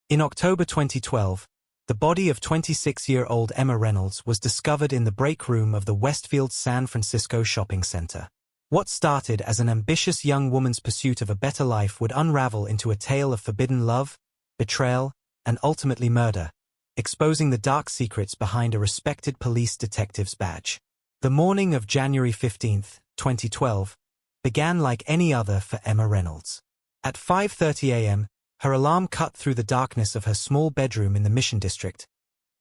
In October 2012, the body of 26-year-old Emma Reynolds was discovered in the break room of the Westfield San Francisco shopping center. What started as an ambitious young woman's pursuit of a better life would unravel into a tale of forbidden love, betrayal, and ultimately murder, exposing the dark secrets behind a respected police detective's badge. The morning of January 15, 2012, began like any other for Emma Reynolds. At 5:30 a.m., her alarm cut through the darkness of her small bedroom in the Mission District,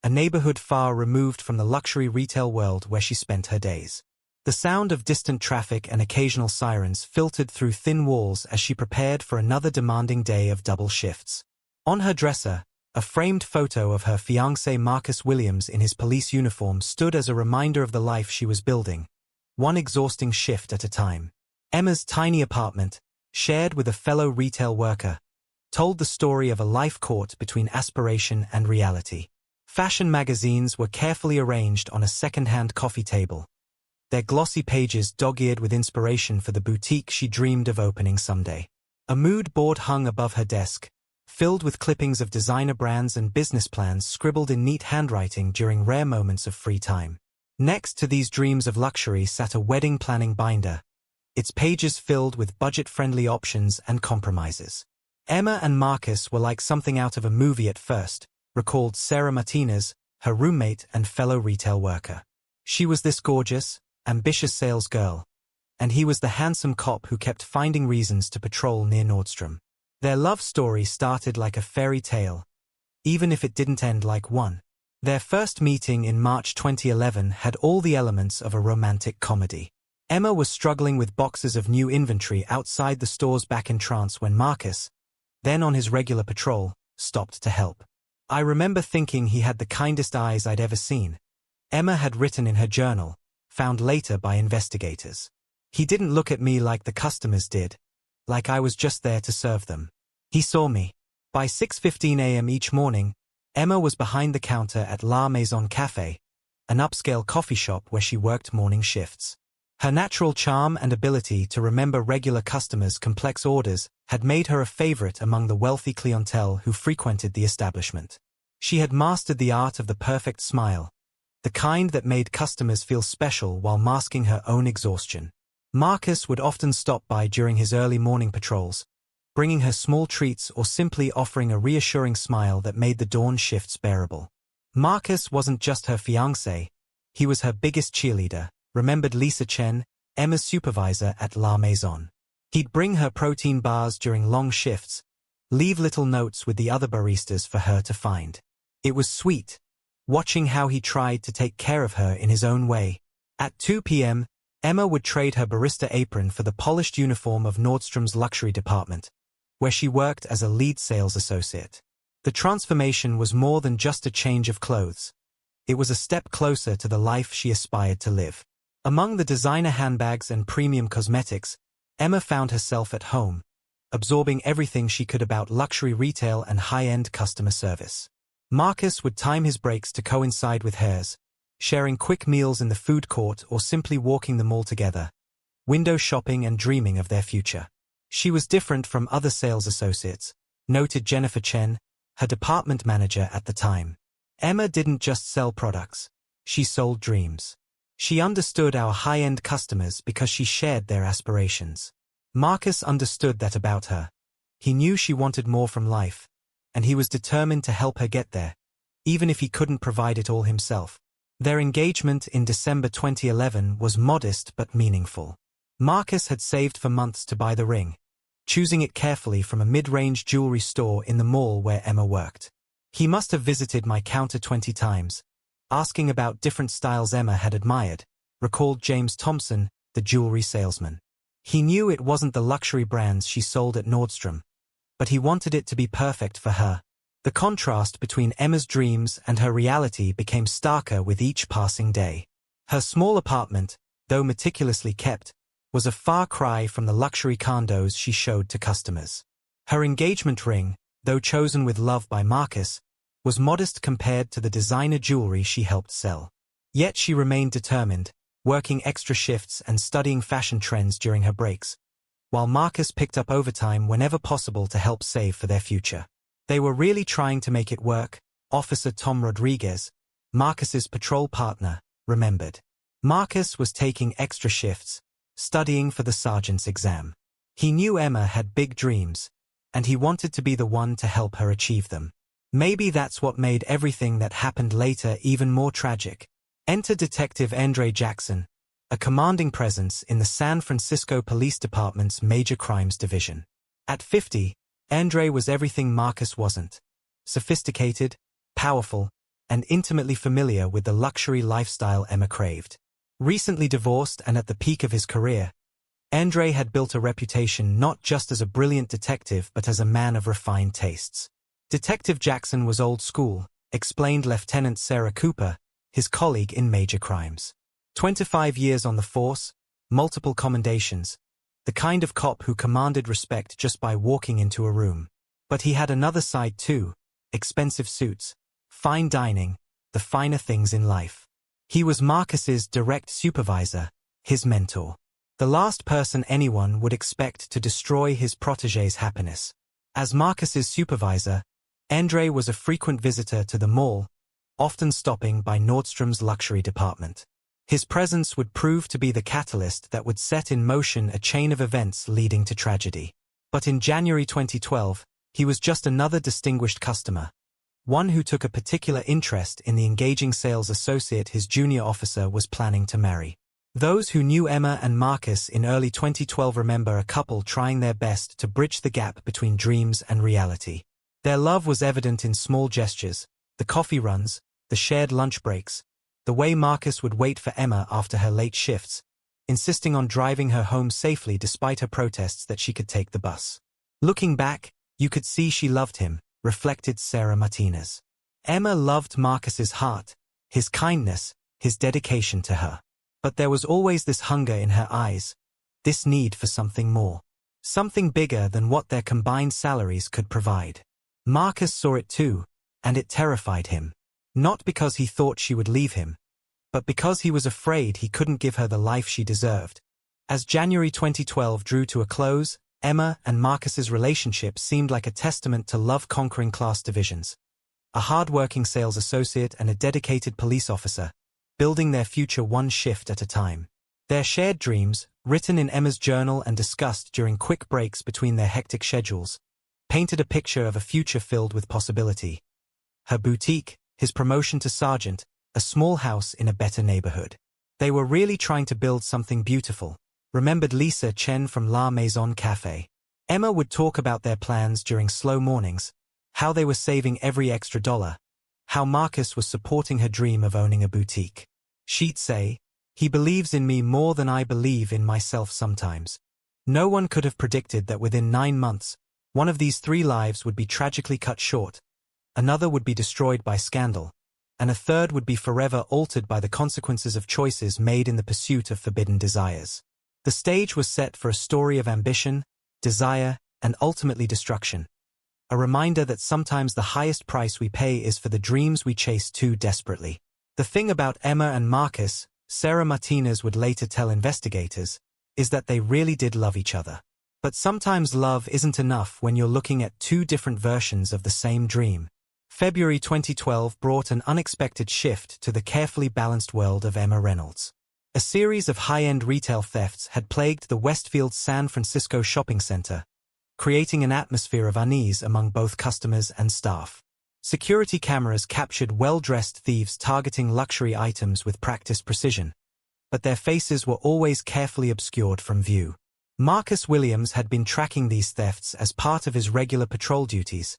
a neighborhood far removed from the luxury retail world where she spent her days. The sound of distant traffic and occasional sirens filtered through thin walls as she prepared for another demanding day of double shifts. On her dresser, a framed photo of her fiancé Marcus Williams in his police uniform stood as a reminder of the life she was building, one exhausting shift at a time. Emma's tiny apartment, shared with a fellow retail worker, told the story of a life caught between aspiration and reality. Fashion magazines were carefully arranged on a second-hand coffee table, their glossy pages dog-eared with inspiration for the boutique she dreamed of opening someday. A mood board hung above her desk, filled with clippings of designer brands and business plans scribbled in neat handwriting during rare moments of free time. Next to these dreams of luxury sat a wedding planning binder, its pages filled with budget-friendly options and compromises. Emma and Marcus were like something out of a movie at first, recalled Sarah Martinez, her roommate and fellow retail worker. She was this gorgeous, ambitious sales girl, and he was the handsome cop who kept finding reasons to patrol near Nordstrom. Their love story started like a fairy tale, even if it didn't end like one. Their first meeting in March 2011 had all the elements of a romantic comedy. Emma was struggling with boxes of new inventory outside the store's back entrance when Marcus, then on his regular patrol, stopped to help. "I remember thinking he had the kindest eyes I'd ever seen," Emma had written in her journal, found later by investigators. "He didn't look at me like the customers did, like I was just there to serve them. He saw me." By 6:15 a.m. each morning, Emma was behind the counter at La Maison Café, an upscale coffee shop where she worked morning shifts. Her natural charm and ability to remember regular customers' complex orders had made her a favorite among the wealthy clientele who frequented the establishment. She had mastered the art of the perfect smile, the kind that made customers feel special while masking her own exhaustion. Marcus would often stop by during his early morning patrols, bringing her small treats or simply offering a reassuring smile that made the dawn shifts bearable. Marcus wasn't just her fiancé, he was her biggest cheerleader, remembered Lisa Chen, Emma's supervisor at La Maison. He'd bring her protein bars during long shifts, leave little notes with the other baristas for her to find. It was sweet, watching how he tried to take care of her in his own way. At 2 p.m., Emma would trade her barista apron for the polished uniform of Nordstrom's luxury department, where she worked as a lead sales associate. The transformation was more than just a change of clothes. It was a step closer to the life she aspired to live. Among the designer handbags and premium cosmetics, Emma found herself at home, absorbing everything she could about luxury retail and high-end customer service. Marcus would time his breaks to coincide with hers, sharing quick meals in the food court or simply walking the mall together, window shopping and dreaming of their future. She was different from other sales associates, noted Jennifer Chen, her department manager at the time. Emma didn't just sell products, she sold dreams. She understood our high-end customers because she shared their aspirations. Marcus understood that about her. He knew she wanted more from life, and he was determined to help her get there, even if he couldn't provide it all himself. Their engagement in December 2011 was modest but meaningful. Marcus had saved for months to buy the ring, choosing it carefully from a mid-range jewelry store in the mall where Emma worked. "He must have visited my counter 20 times, asking about different styles Emma had admired," recalled James Thompson, the jewelry salesman. He knew it wasn't the luxury brands she sold at Nordstrom, but he wanted it to be perfect for her. The contrast between Emma's dreams and her reality became starker with each passing day. Her small apartment, though meticulously kept, was a far cry from the luxury condos she showed to customers. Her engagement ring, though chosen with love by Marcus, was modest compared to the designer jewelry she helped sell. Yet she remained determined, working extra shifts and studying fashion trends during her breaks, while Marcus picked up overtime whenever possible to help save for their future. They were really trying to make it work, Officer Tom Rodriguez, Marcus's patrol partner, remembered. Marcus was taking extra shifts, studying for the sergeant's exam. He knew Emma had big dreams, and he wanted to be the one to help her achieve them. Maybe that's what made everything that happened later even more tragic. Enter Detective Andre Jackson, a commanding presence in the San Francisco Police Department's Major Crimes Division. At 50, Andre was everything Marcus wasn't. Sophisticated, powerful, and intimately familiar with the luxury lifestyle Emma craved. Recently divorced and at the peak of his career, Andre had built a reputation not just as a brilliant detective but as a man of refined tastes. Detective Jackson was old school, explained Lieutenant Sarah Cooper, his colleague in Major Crimes. 25 years on the force, multiple commendations, the kind of cop who commanded respect just by walking into a room. But he had another side too, expensive suits, fine dining, the finer things in life. He was Marcus's direct supervisor, his mentor. The last person anyone would expect to destroy his protégé's happiness. As Marcus's supervisor, Andre was a frequent visitor to the mall, often stopping by Nordstrom's luxury department. His presence would prove to be the catalyst that would set in motion a chain of events leading to tragedy. But in January 2012, he was just another distinguished customer, one who took a particular interest in the engaging sales associate his junior officer was planning to marry. Those who knew Emma and Marcus in early 2012 remember a couple trying their best to bridge the gap between dreams and reality. Their love was evident in small gestures, the coffee runs, the shared lunch breaks, the way Marcus would wait for Emma after her late shifts, insisting on driving her home safely despite her protests that she could take the bus. Looking back, you could see she loved him, reflected Sarah Martinez. Emma loved Marcus's heart, his kindness, his dedication to her. But there was always this hunger in her eyes, this need for something more. Something bigger than what their combined salaries could provide. Marcus saw it too, and it terrified him. Not because he thought she would leave him, but because he was afraid he couldn't give her the life she deserved. As January 2012 drew to a close, Emma and Marcus's relationship seemed like a testament to love conquering class divisions. A hard-working sales associate and a dedicated police officer, building their future one shift at a time. Their shared dreams, written in Emma's journal and discussed during quick breaks between their hectic schedules, painted a picture of a future filled with possibility. Her boutique, his promotion to sergeant, a small house in a better neighborhood. They were really trying to build something beautiful, remembered Lisa Chen from La Maison Café. Emma would talk about their plans during slow mornings, how they were saving every extra dollar, how Marcus was supporting her dream of owning a boutique. She'd say, "He believes in me more than I believe in myself sometimes." No one could have predicted that within 9 months, one of these 3 lives would be tragically cut short, another would be destroyed by scandal, and a third would be forever altered by the consequences of choices made in the pursuit of forbidden desires. The stage was set for a story of ambition, desire, and ultimately destruction. A reminder that sometimes the highest price we pay is for the dreams we chase too desperately. The thing about Emma and Marcus, Sarah Martinez would later tell investigators, is that they really did love each other. But sometimes love isn't enough when you're looking at 2 different versions of the same dream. February 2012 brought an unexpected shift to the carefully balanced world of Emma Reynolds. A series of high-end retail thefts had plagued the Westfield San Francisco shopping center, creating an atmosphere of unease among both customers and staff. Security cameras captured well-dressed thieves targeting luxury items with practiced precision, but their faces were always carefully obscured from view. Marcus Williams had been tracking these thefts as part of his regular patrol duties,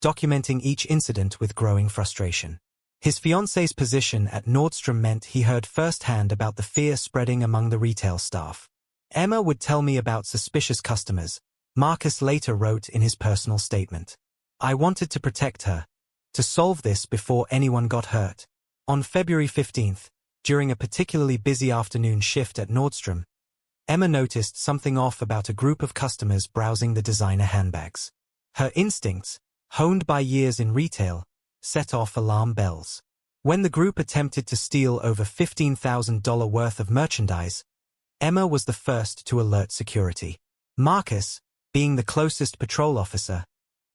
documenting each incident with growing frustration. His fiancée's position at Nordstrom meant he heard firsthand about the fear spreading among the retail staff. "Emma would tell me about suspicious customers," Marcus later wrote in his personal statement. "I wanted to protect her, to solve this before anyone got hurt." On February 15th, during a particularly busy afternoon shift at Nordstrom, Emma noticed something off about a group of customers browsing the designer handbags. Her instincts, honed by years in retail, set off alarm bells. When the group attempted to steal over $15,000 worth of merchandise, Emma was the first to alert security. Marcus, being the closest patrol officer,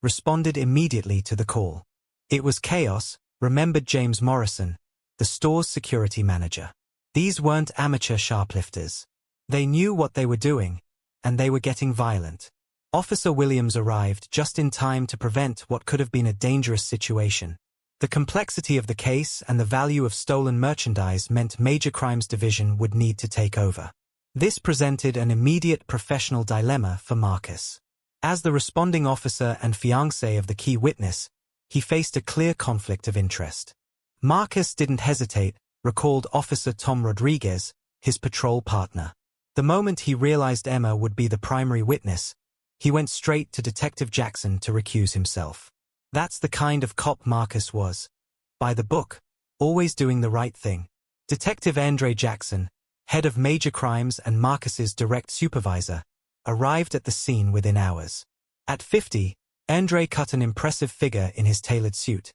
responded immediately to the call. It was chaos, remembered James Morrison, the store's security manager. These weren't amateur shoplifters. They knew what they were doing, and they were getting violent. Officer Williams arrived just in time to prevent what could have been a dangerous situation. The complexity of the case and the value of stolen merchandise meant Major Crimes Division would need to take over. This presented an immediate professional dilemma for Marcus. As the responding officer and fiancé of the key witness, he faced a clear conflict of interest. Marcus didn't hesitate, recalled Officer Tom Rodriguez, his patrol partner. The moment he realized Emma would be the primary witness, he went straight to Detective Jackson to recuse himself. That's the kind of cop Marcus was. By the book, always doing the right thing. Detective Andre Jackson, head of major crimes and Marcus's direct supervisor, arrived at the scene within hours. At 50, Andre cut an impressive figure in his tailored suit,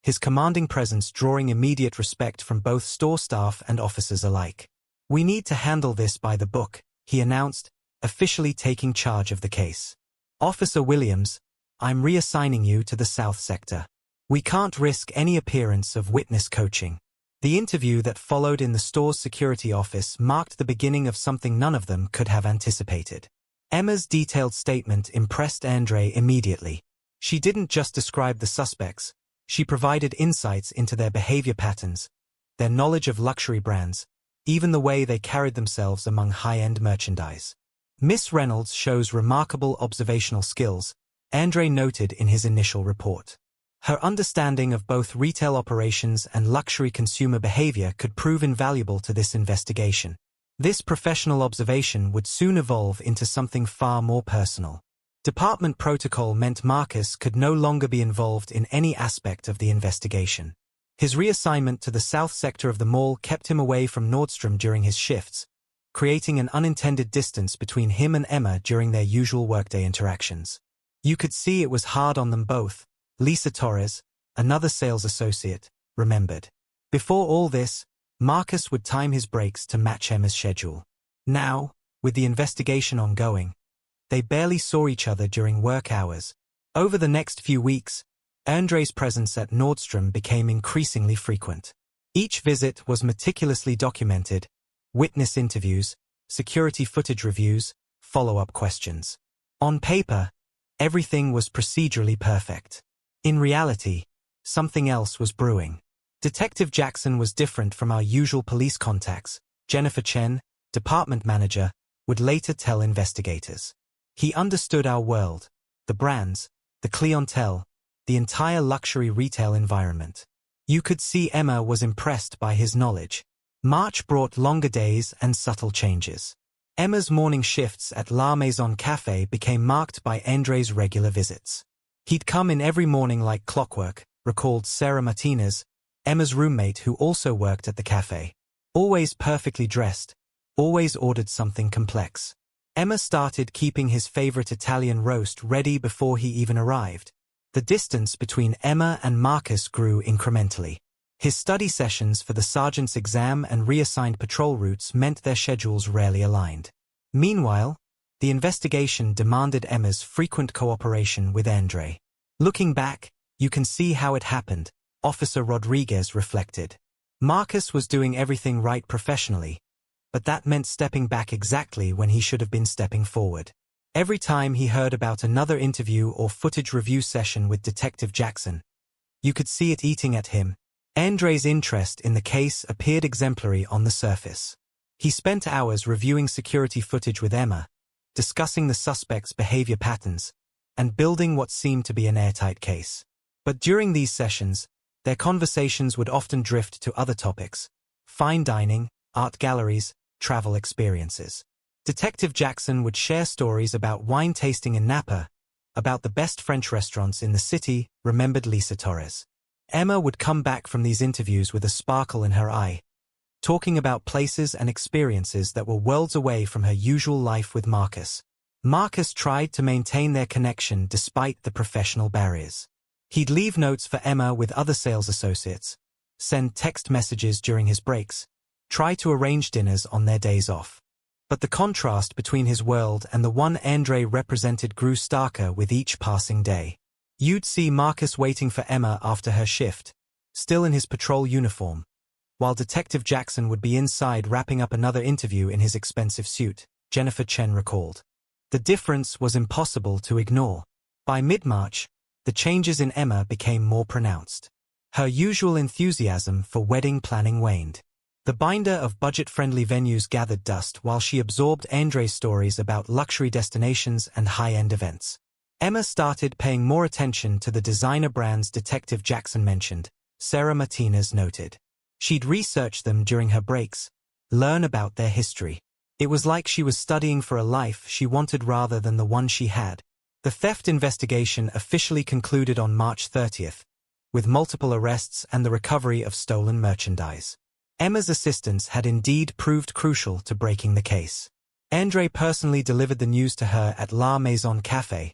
his commanding presence drawing immediate respect from both store staff and officers alike. "We need to handle this by the book," he announced, officially taking charge of the case. "Officer Williams, I'm reassigning you to the South Sector. We can't risk any appearance of witness coaching." The interview that followed in the store's security office marked the beginning of something none of them could have anticipated. Emma's detailed statement impressed Andre immediately. She didn't just describe the suspects, she provided insights into their behavior patterns, their knowledge of luxury brands, even the way they carried themselves among high-end merchandise. Miss Reynolds shows remarkable observational skills, Andre noted in his initial report. Her understanding of both retail operations and luxury consumer behavior could prove invaluable to this investigation. This professional observation would soon evolve into something far more personal. Department protocol meant Marcus could no longer be involved in any aspect of the investigation. His reassignment to the south sector of the mall kept him away from Nordstrom during his shifts, creating an unintended distance between him and Emma during their usual workday interactions. You could see it was hard on them both, Lisa Torres, another sales associate, remembered. Before all this, Marcus would time his breaks to match Emma's schedule. Now, with the investigation ongoing, they barely saw each other during work hours. Over the next few weeks, Andre's presence at Nordstrom became increasingly frequent. Each visit was meticulously documented, witness interviews, security footage reviews, follow-up questions. On paper, everything was procedurally perfect. In reality, something else was brewing. Detective Jackson was different from our usual police contacts, Jennifer Chen, department manager, would later tell investigators. He understood our world, the brands, the clientele, the entire luxury retail environment. You could see Emma was impressed by his knowledge. March brought longer days and subtle changes. Emma's morning shifts at La Maison Café became marked by Andre's regular visits. He'd come in every morning like clockwork, recalled Sarah Martinez, Emma's roommate who also worked at the cafe. Always perfectly dressed, always ordered something complex. Emma started keeping his favorite Italian roast ready before he even arrived. The distance between Emma and Marcus grew incrementally. His study sessions for the sergeant's exam and reassigned patrol routes meant their schedules rarely aligned. Meanwhile, the investigation demanded Emma's frequent cooperation with Andre. Looking back, you can see how it happened, Officer Rodriguez reflected. Marcus was doing everything right professionally, but that meant stepping back exactly when he should have been stepping forward. Every time he heard about another interview or footage review session with Detective Jackson, you could see it eating at him. Andre's interest in the case appeared exemplary on the surface. He spent hours reviewing security footage with Emma, discussing the suspect's behavior patterns, and building what seemed to be an airtight case. But during these sessions, their conversations would often drift to other topics: fine dining, art galleries, travel experiences. Detective Jackson would share stories about wine tasting in Napa, about the best French restaurants in the city, remembered Lisa Torres. Emma would come back from these interviews with a sparkle in her eye, talking about places and experiences that were worlds away from her usual life with Marcus. Marcus tried to maintain their connection despite the professional barriers. He'd leave notes for Emma with other sales associates, send text messages during his breaks, try to arrange dinners on their days off. But the contrast between his world and the one Andre represented grew starker with each passing day. You'd see Marcus waiting for Emma after her shift, still in his patrol uniform, while Detective Jackson would be inside wrapping up another interview in his expensive suit, Jennifer Chen recalled. The difference was impossible to ignore. By mid-March, the changes in Emma became more pronounced. Her usual enthusiasm for wedding planning waned. The binder of budget-friendly venues gathered dust while she absorbed Andre's stories about luxury destinations and high-end events. Emma started paying more attention to the designer brands Detective Jackson mentioned, Sarah Martinez noted. She'd research them during her breaks, learn about their history. It was like she was studying for a life she wanted rather than the one she had. The theft investigation officially concluded on March 30th, with multiple arrests and the recovery of stolen merchandise. Emma's assistance had indeed proved crucial to breaking the case. Andre personally delivered the news to her at La Maison Café,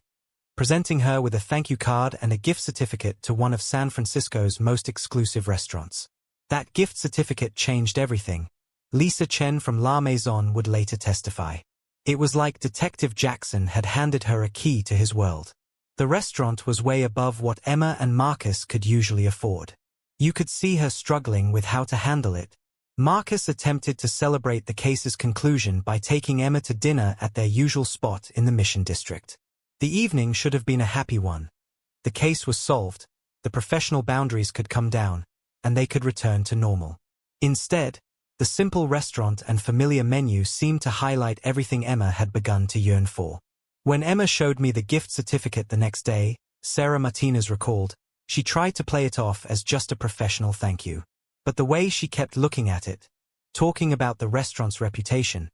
presenting her with a thank you card and a gift certificate to one of San Francisco's most exclusive restaurants. That gift certificate changed everything, Lisa Chen from La Maison would later testify. It was like Detective Jackson had handed her a key to his world. The restaurant was way above what Emma and Marcus could usually afford. You could see her struggling with how to handle it. Marcus attempted to celebrate the case's conclusion by taking Emma to dinner at their usual spot in the Mission District. The evening should have been a happy one. The case was solved, the professional boundaries could come down, and they could return to normal. Instead, the simple restaurant and familiar menu seemed to highlight everything Emma had begun to yearn for. When Emma showed me the gift certificate the next day, Sarah Martinez recalled, she tried to play it off as just a professional thank you. But the way she kept looking at it, talking about the restaurant's reputation,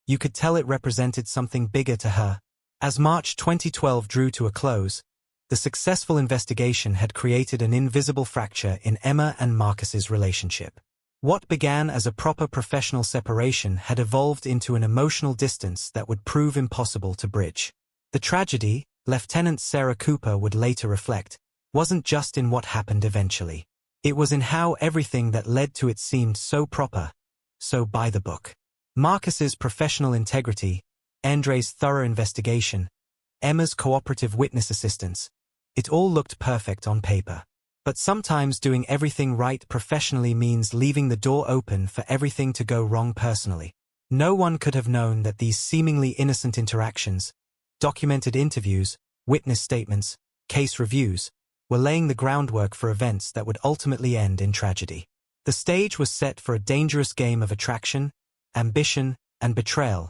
you could tell it represented something bigger to her. As March 2012 drew to a close, the successful investigation had created an invisible fracture in Emma and Marcus's relationship. What began as a proper professional separation had evolved into an emotional distance that would prove impossible to bridge. The tragedy, Lieutenant Sarah Cooper would later reflect, wasn't just in what happened eventually. It was in how everything that led to it seemed so proper, so by the book. Marcus's professional integrity, Andre's thorough investigation, Emma's cooperative witness assistance, it all looked perfect on paper. But sometimes doing everything right professionally means leaving the door open for everything to go wrong personally. No one could have known that these seemingly innocent interactions, documented interviews, witness statements, case reviews, were laying the groundwork for events that would ultimately end in tragedy. The stage was set for a dangerous game of attraction, ambition, and betrayal,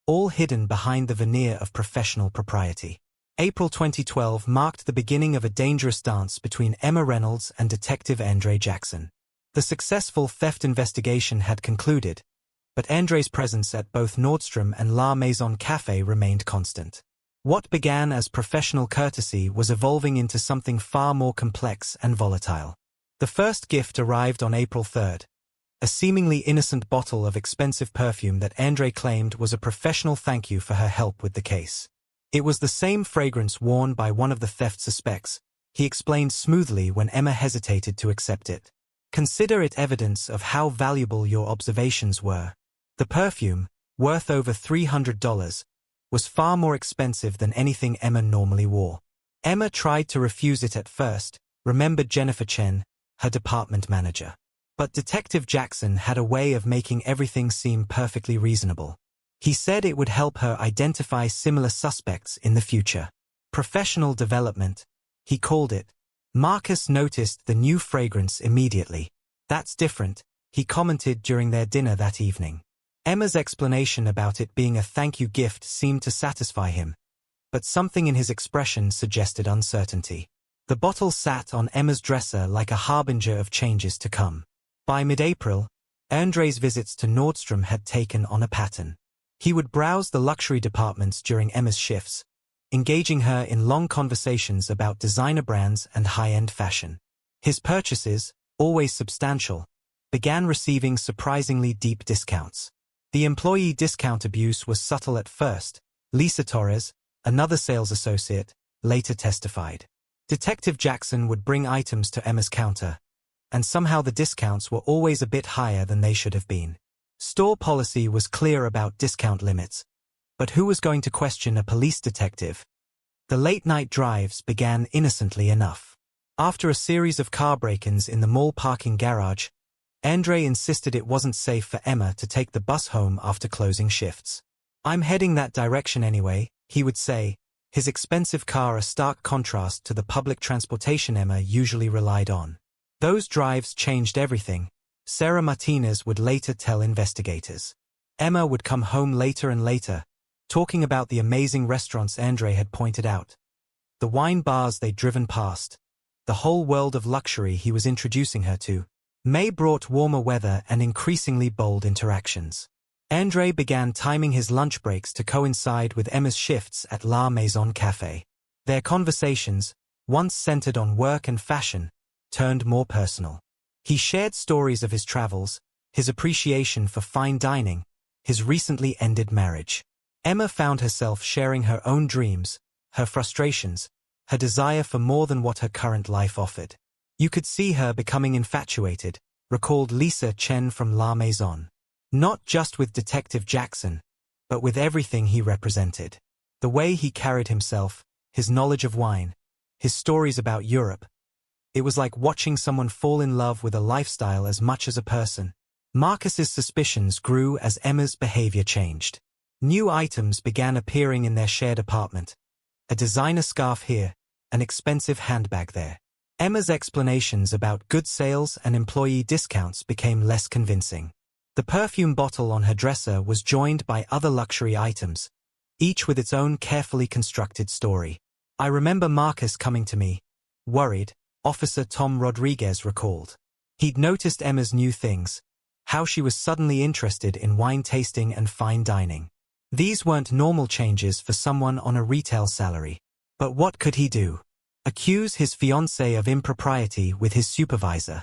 all hidden behind the veneer of professional propriety. April 2012 marked the beginning of a dangerous dance between Emma Reynolds and Detective Andre Jackson. The successful theft investigation had concluded, but Andre's presence at both Nordstrom and La Maison Café remained constant. What began as professional courtesy was evolving into something far more complex and volatile. The first gift arrived on April 3rd, a seemingly innocent bottle of expensive perfume that Andre claimed was a professional thank you for her help with the case. It was the same fragrance worn by one of the theft suspects, he explained smoothly when Emma hesitated to accept it. Consider it evidence of how valuable your observations were. The perfume, worth over $300, was far more expensive than anything Emma normally wore. Emma tried to refuse it at first, remembered Jennifer Chen, her department manager. But Detective Jackson had a way of making everything seem perfectly reasonable. He said it would help her identify similar suspects in the future. Professional development, he called it. Marcus noticed the new fragrance immediately. That's different, he commented during their dinner that evening. Emma's explanation about it being a thank you gift seemed to satisfy him, but something in his expression suggested uncertainty. The bottle sat on Emma's dresser like a harbinger of changes to come. By mid-April, Andre's visits to Nordstrom had taken on a pattern. He would browse the luxury departments during Emma's shifts, engaging her in long conversations about designer brands and high-end fashion. His purchases, always substantial, began receiving surprisingly deep discounts. The employee discount abuse was subtle at first, Lisa Torres, another sales associate, later testified. Detective Jackson would bring items to Emma's counter, and somehow the discounts were always a bit higher than they should have been. Store policy was clear about discount limits, but who was going to question a police detective? The late-night drives began innocently enough. After a series of car break-ins in the mall parking garage, Andre insisted it wasn't safe for Emma to take the bus home after closing shifts. "I'm heading that direction anyway," he would say, his expensive car a stark contrast to the public transportation Emma usually relied on. Those drives changed everything, Sarah Martinez would later tell investigators. Emma would come home later and later, talking about the amazing restaurants Andre had pointed out, the wine bars they'd driven past, the whole world of luxury he was introducing her to. May brought warmer weather and increasingly bold interactions. Andre began timing his lunch breaks to coincide with Emma's shifts at La Maison Café. Their conversations, once centered on work and fashion, turned more personal. He shared stories of his travels, his appreciation for fine dining, his recently ended marriage. Emma found herself sharing her own dreams, her frustrations, her desire for more than what her current life offered. "You could see her becoming infatuated," recalled Lisa Chen from La Maison. "Not just with Detective Jackson, but with everything he represented. The way he carried himself, his knowledge of wine, his stories about Europe. It was like watching someone fall in love with a lifestyle as much as a person." Marcus's suspicions grew as Emma's behavior changed. New items began appearing in their shared apartment. A designer scarf here, an expensive handbag there. Emma's explanations about good sales and employee discounts became less convincing. The perfume bottle on her dresser was joined by other luxury items, each with its own carefully constructed story. "I remember Marcus coming to me, worried," Officer Tom Rodriguez recalled. He'd noticed Emma's new things, how she was suddenly interested in wine tasting and fine dining. These weren't normal changes for someone on a retail salary. But what could he do? Accuse his fiancée of impropriety with his supervisor?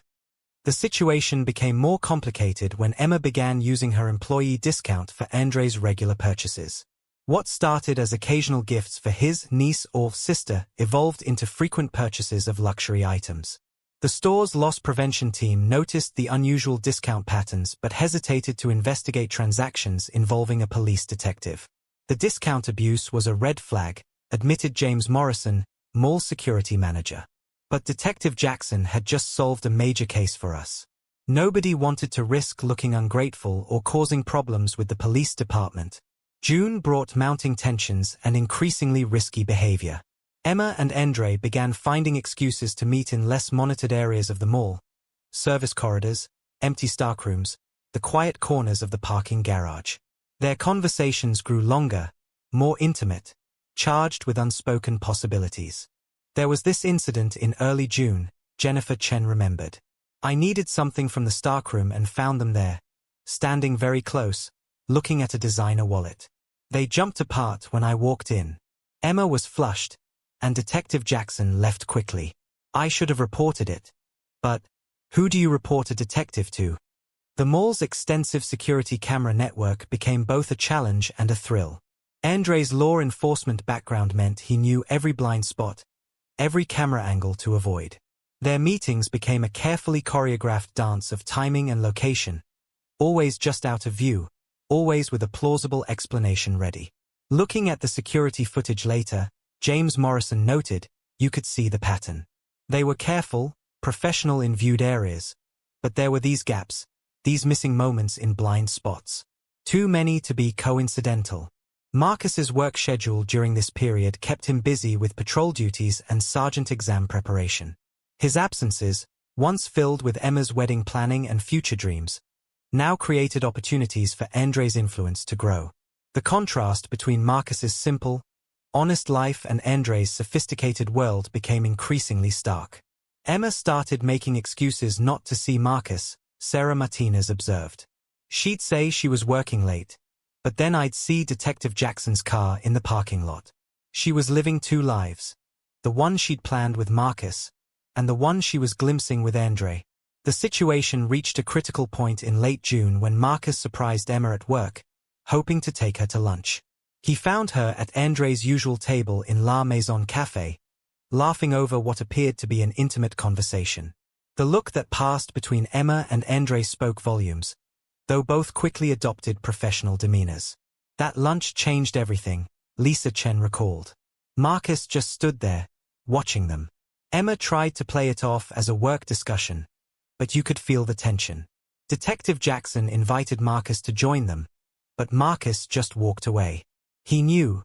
The situation became more complicated when Emma began using her employee discount for Andre's regular purchases. What started as occasional gifts for his niece or sister evolved into frequent purchases of luxury items. The store's loss prevention team noticed the unusual discount patterns but hesitated to investigate transactions involving a police detective. "The discount abuse was a red flag," admitted James Morrison, mall security manager. "But Detective Jackson had just solved a major case for us. Nobody wanted to risk looking ungrateful or causing problems with the police department." June brought mounting tensions and increasingly risky behavior. Emma and Andre began finding excuses to meet in less monitored areas of the mall, service corridors, empty stockrooms, the quiet corners of the parking garage. Their conversations grew longer, more intimate, charged with unspoken possibilities. "There was this incident in early June," Jennifer Chen remembered. "I needed something from the stockroom and found them there, standing very close, looking at a designer wallet. They jumped apart when I walked in. Emma was flushed, and Detective Jackson left quickly. I should have reported it. But who do you report a detective to?" The mall's extensive security camera network became both a challenge and a thrill. Andre's law enforcement background meant he knew every blind spot, every camera angle to avoid. Their meetings became a carefully choreographed dance of timing and location, always just out of view, always with a plausible explanation ready. Looking at the security footage later, James Morrison noted, you could see the pattern. They were careful, professional in viewed areas, but there were these gaps, these missing moments in blind spots. Too many to be coincidental. Marcus's work schedule during this period kept him busy with patrol duties and sergeant exam preparation. His absences, once filled with Emma's wedding planning and future dreams, now created opportunities for Andre's influence to grow. The contrast between Marcus's simple, honest life and Andre's sophisticated world became increasingly stark. Emma started making excuses not to see Marcus, Sarah Martinez observed. She'd say she was working late, but then I'd see Detective Jackson's car in the parking lot. She was living two lives, the one she'd planned with Marcus, and the one she was glimpsing with Andre. The situation reached a critical point in late June when Marcus surprised Emma at work, hoping to take her to lunch. He found her at Andre's usual table in La Maison Café, laughing over what appeared to be an intimate conversation. The look that passed between Emma and Andre spoke volumes, though both quickly adopted professional demeanors. That lunch changed everything, Lisa Chen recalled. Marcus just stood there, watching them. Emma tried to play it off as a work discussion, but you could feel the tension. Detective Jackson invited Marcus to join them, but Marcus just walked away. He knew,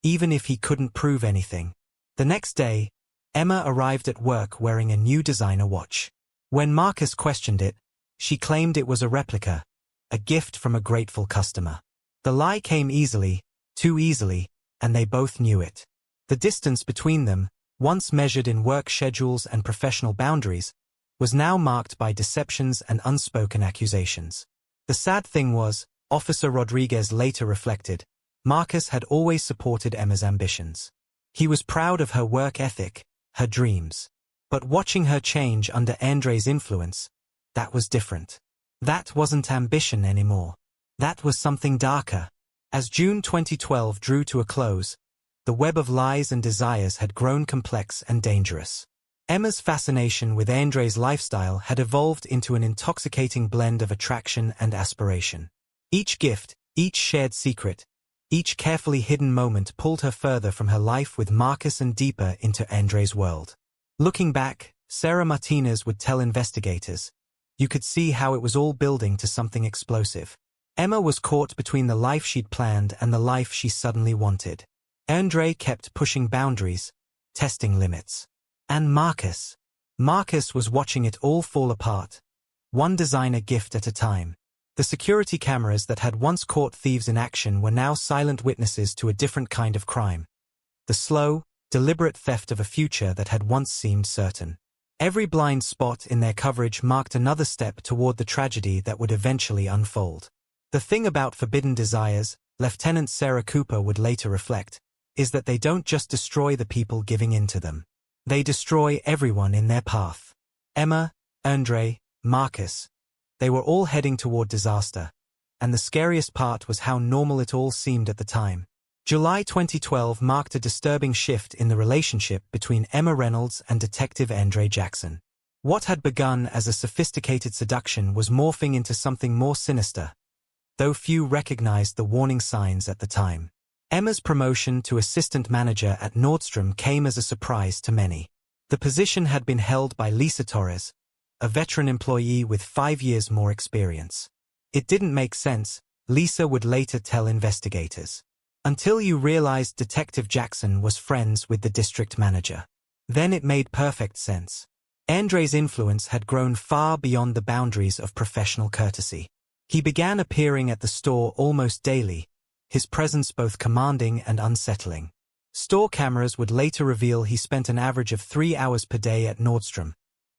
even if he couldn't prove anything. The next day, Emma arrived at work wearing a new designer watch. When Marcus questioned it, she claimed it was a replica, a gift from a grateful customer. The lie came easily, too easily, and they both knew it. The distance between them, once measured in work schedules and professional boundaries, was now marked by deceptions and unspoken accusations. The sad thing was, Officer Rodriguez later reflected, Marcus had always supported Emma's ambitions. He was proud of her work ethic, her dreams. But watching her change under Andre's influence, that was different. That wasn't ambition anymore. That was something darker. As June 2012 drew to a close, the web of lies and desires had grown complex and dangerous. Emma's fascination with Andre's lifestyle had evolved into an intoxicating blend of attraction and aspiration. Each gift, each shared secret, each carefully hidden moment pulled her further from her life with Marcus and deeper into Andre's world. Looking back, Sarah Martinez would tell investigators, you could see how it was all building to something explosive. Emma was caught between the life she'd planned and the life she suddenly wanted. Andre kept pushing boundaries, testing limits. And Marcus was watching it all fall apart, one designer gift at a time. The security cameras that had once caught thieves in action were now silent witnesses to a different kind of crime. The slow, deliberate theft of a future that had once seemed certain. Every blind spot in their coverage marked another step toward the tragedy that would eventually unfold. The thing about forbidden desires, Lieutenant Sarah Cooper would later reflect, is that they don't just destroy the people giving in to them. They destroy everyone in their path. Emma, Andre, Marcus, they were all heading toward disaster, and the scariest part was how normal it all seemed at the time. July 2012 marked a disturbing shift in the relationship between Emma Reynolds and Detective Andre Jackson. What had begun as a sophisticated seduction was morphing into something more sinister, though few recognized the warning signs at the time. Emma's promotion to assistant manager at Nordstrom came as a surprise to many. The position had been held by Lisa Torres, a veteran employee with 5 years more experience. It didn't make sense, Lisa would later tell investigators. Until you realized Detective Jackson was friends with the district manager. Then it made perfect sense. Andre's influence had grown far beyond the boundaries of professional courtesy. He began appearing at the store almost daily, his presence both commanding and unsettling. Store cameras would later reveal he spent an average of 3 hours per day at Nordstrom,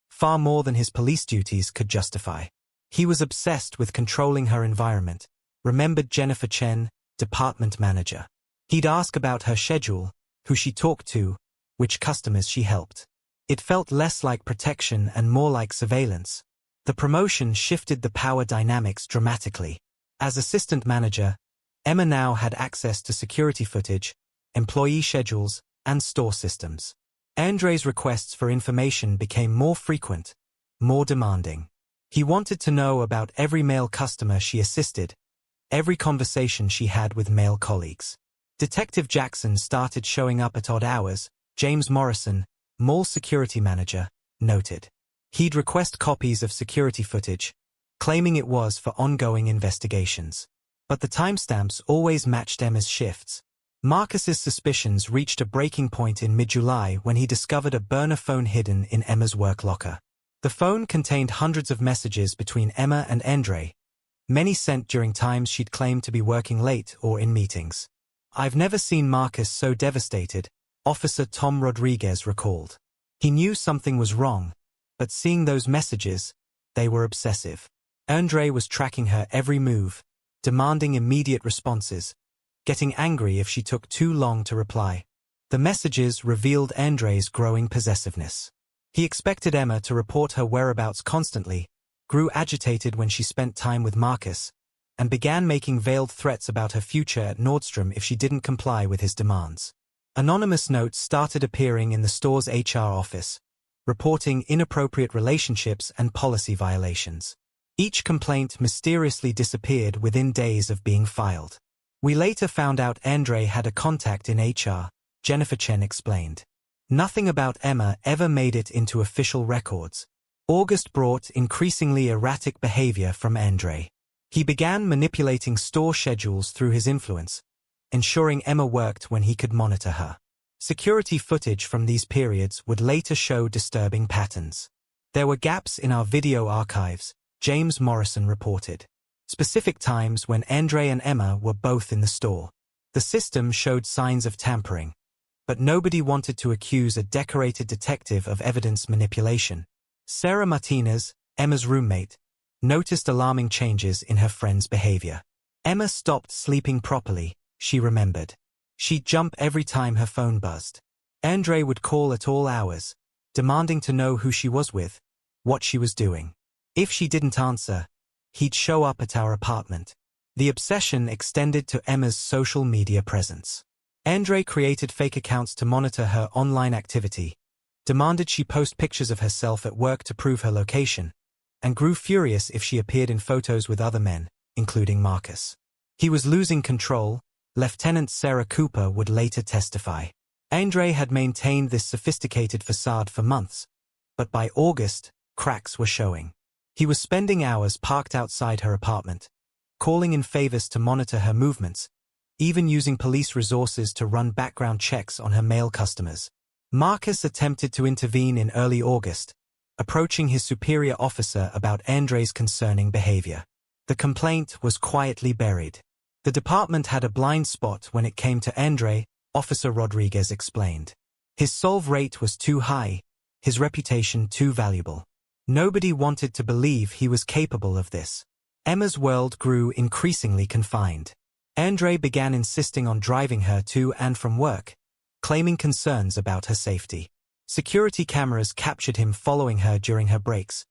far more than his police duties could justify. He was obsessed with controlling her environment, remembered Jennifer Chen, department manager. He'd ask about her schedule, who she talked to, which customers she helped. It felt less like protection and more like surveillance. The promotion shifted the power dynamics dramatically. As assistant manager, Emma now had access to security footage, employee schedules, and store systems. Andre's requests for information became more frequent, more demanding. He wanted to know about every male customer she assisted, every conversation she had with male colleagues. Detective Jackson started showing up at odd hours, James Morrison, mall security manager, noted. He'd request copies of security footage, claiming it was for ongoing investigations. But the timestamps always matched Emma's shifts. Marcus's suspicions reached a breaking point in mid-July when he discovered a burner phone hidden in Emma's work locker. The phone contained hundreds of messages between Emma and Andre, many sent during times she'd claimed to be working late or in meetings. I've never seen Marcus so devastated, Officer Tom Rodriguez recalled. He knew something was wrong, but seeing those messages, they were obsessive. Andre was tracking her every move, demanding immediate responses, getting angry if she took too long to reply. The messages revealed Andre's growing possessiveness. He expected Emma to report her whereabouts constantly, grew agitated when she spent time with Marcus, and began making veiled threats about her future at Nordstrom if she didn't comply with his demands. Anonymous notes started appearing in the store's HR office, reporting inappropriate relationships and policy violations. Each complaint mysteriously disappeared within days of being filed. We later found out Andre had a contact in HR, Jennifer Chen explained. Nothing about Emma ever made it into official records. August brought increasingly erratic behavior from Andre. He began manipulating store schedules through his influence, ensuring Emma worked when he could monitor her. Security footage from these periods would later show disturbing patterns. There were gaps in our video archives, James Morrison reported. Specific times when Andre and Emma were both in the store. The system showed signs of tampering, but nobody wanted to accuse a decorated detective of evidence manipulation. Sarah Martinez, Emma's roommate, noticed alarming changes in her friend's behavior. Emma stopped sleeping properly, she remembered. She'd jump every time her phone buzzed. Andre would call at all hours, demanding to know who she was with, what she was doing. If she didn't answer, he'd show up at our apartment. The obsession extended to Emma's social media presence. Andre created fake accounts to monitor her online activity, demanded she post pictures of herself at work to prove her location, and grew furious if she appeared in photos with other men, including Marcus. He was losing control, Lieutenant Sarah Cooper would later testify. Andre had maintained this sophisticated facade for months, but by August, cracks were showing. He was spending hours parked outside her apartment, calling in favors to monitor her movements, even using police resources to run background checks on her male customers. Marcus attempted to intervene in early August, approaching his superior officer about Andre's concerning behavior. The complaint was quietly buried. The department had a blind spot when it came to Andre, Officer Rodriguez explained. His solve rate was too high, his reputation too valuable. Nobody wanted to believe he was capable of this. Emma's world grew increasingly confined. Andre began insisting on driving her to and from work, claiming concerns about her safety. Security cameras captured him following her during her breaks,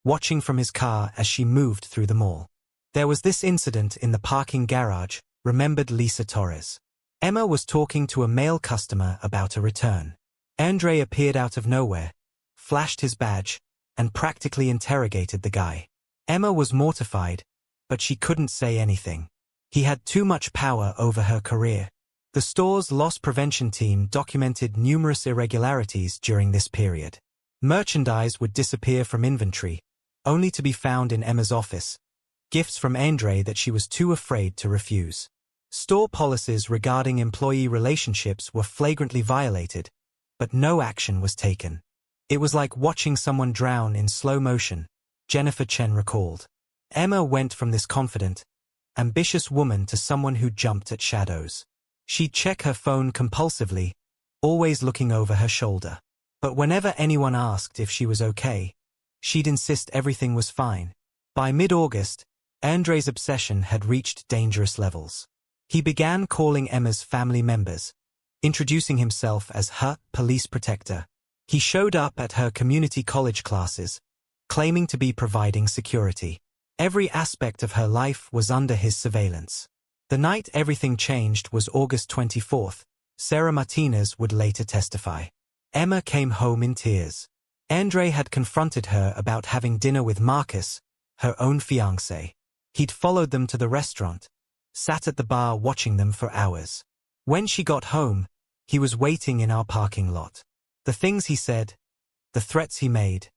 watching from his car as she moved through the mall. There was this incident in the parking garage, remembered Lisa Torres. Emma was talking to a male customer about a return. Andre appeared out of nowhere, flashed his badge, and practically interrogated the guy. Emma was mortified, but she couldn't say anything. He had too much power over her career. The store's loss prevention team documented numerous irregularities during this period. Merchandise would disappear from inventory, only to be found in Emma's office. Gifts from Andre that she was too afraid to refuse. Store policies regarding employee relationships were flagrantly violated, but no action was taken. It was like watching someone drown in slow motion, Jennifer Chen recalled. Emma went from this confident, ambitious woman to someone who jumped at shadows. She'd check her phone compulsively, always looking over her shoulder. But whenever anyone asked if she was okay, she'd insist everything was fine. By mid-August, Andre's obsession had reached dangerous levels. He began calling Emma's family members, introducing himself as her police protector. He showed up at her community college classes, claiming to be providing security. Every aspect of her life was under his surveillance. The night everything changed was August 24th, Sarah Martinez would later testify. Emma came home in tears. Andre had confronted her about having dinner with Marcus, her own fiancé. He'd followed them to the restaurant, sat at the bar watching them for hours. When she got home, he was waiting in our parking lot. The things he said, the threats he made,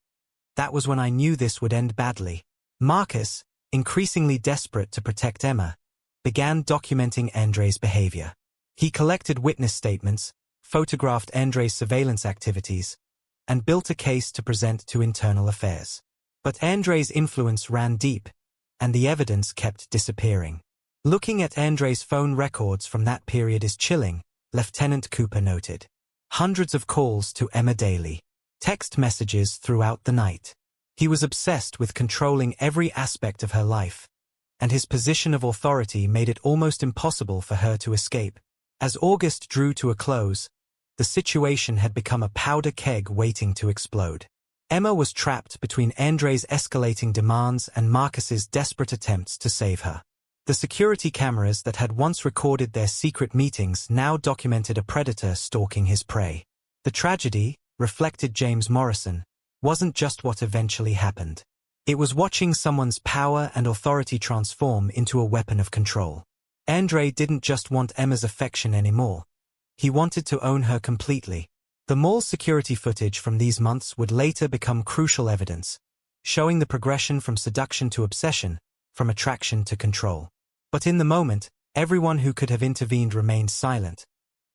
that was when I knew this would end badly. Marcus, increasingly desperate to protect Emma, began documenting Andre's behavior. He collected witness statements, photographed Andre's surveillance activities, and built a case to present to Internal Affairs. But Andre's influence ran deep, and the evidence kept disappearing. Looking at Andre's phone records from that period is chilling, Lieutenant Cooper noted. Hundreds of calls to Emma daily. Text messages throughout the night. He was obsessed with controlling every aspect of her life, and his position of authority made it almost impossible for her to escape. As August drew to a close, the situation had become a powder keg waiting to explode. Emma was trapped between Andre's escalating demands and Marcus's desperate attempts to save her. The security cameras that had once recorded their secret meetings now documented a predator stalking his prey. The tragedy, reflected James Morrison, wasn't just what eventually happened. It was watching someone's power and authority transform into a weapon of control. Andre didn't just want Emma's affection anymore. He wanted to own her completely. The mall's security footage from these months would later become crucial evidence, showing the progression from seduction to obsession, from attraction to control. But in the moment, everyone who could have intervened remained silent,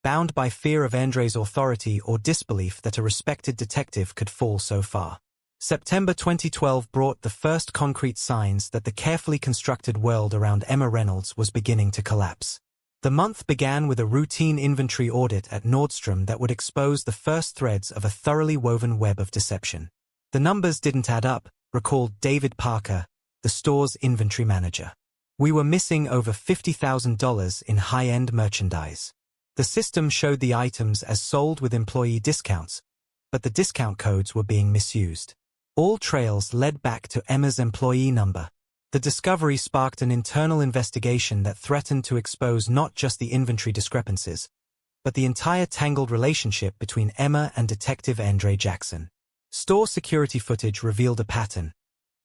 bound by fear of Andre's authority or disbelief that a respected detective could fall so far. September 2012 brought the first concrete signs that the carefully constructed world around Emma Reynolds was beginning to collapse. The month began with a routine inventory audit at Nordstrom that would expose the first threads of a thoroughly woven web of deception. The numbers didn't add up, recalled David Parker, the store's inventory manager. We were missing over $50,000 in high-end merchandise. The system showed the items as sold with employee discounts, but the discount codes were being misused. All trails led back to Emma's employee number. The discovery sparked an internal investigation that threatened to expose not just the inventory discrepancies, but the entire tangled relationship between Emma and Detective Andre Jackson. Store security footage revealed a pattern.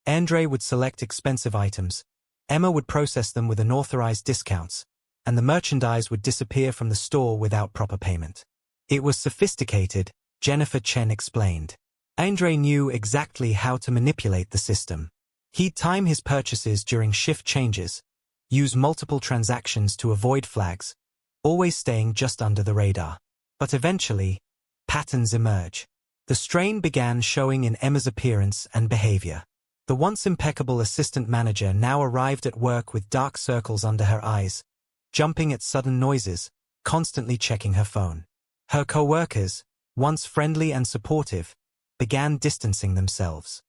Andre would select expensive items, Emma would process them with unauthorized discounts, and the merchandise would disappear from the store without proper payment. It was sophisticated, Jennifer Chen explained. Andre knew exactly how to manipulate the system. He'd time his purchases during shift changes, use multiple transactions to avoid flags, always staying just under the radar. But eventually, patterns emerge. The strain began showing in Emma's appearance and behavior. The once impeccable assistant manager now arrived at work with dark circles under her eyes, jumping at sudden noises, constantly checking her phone. Her co-workers, once friendly and supportive, began distancing themselves.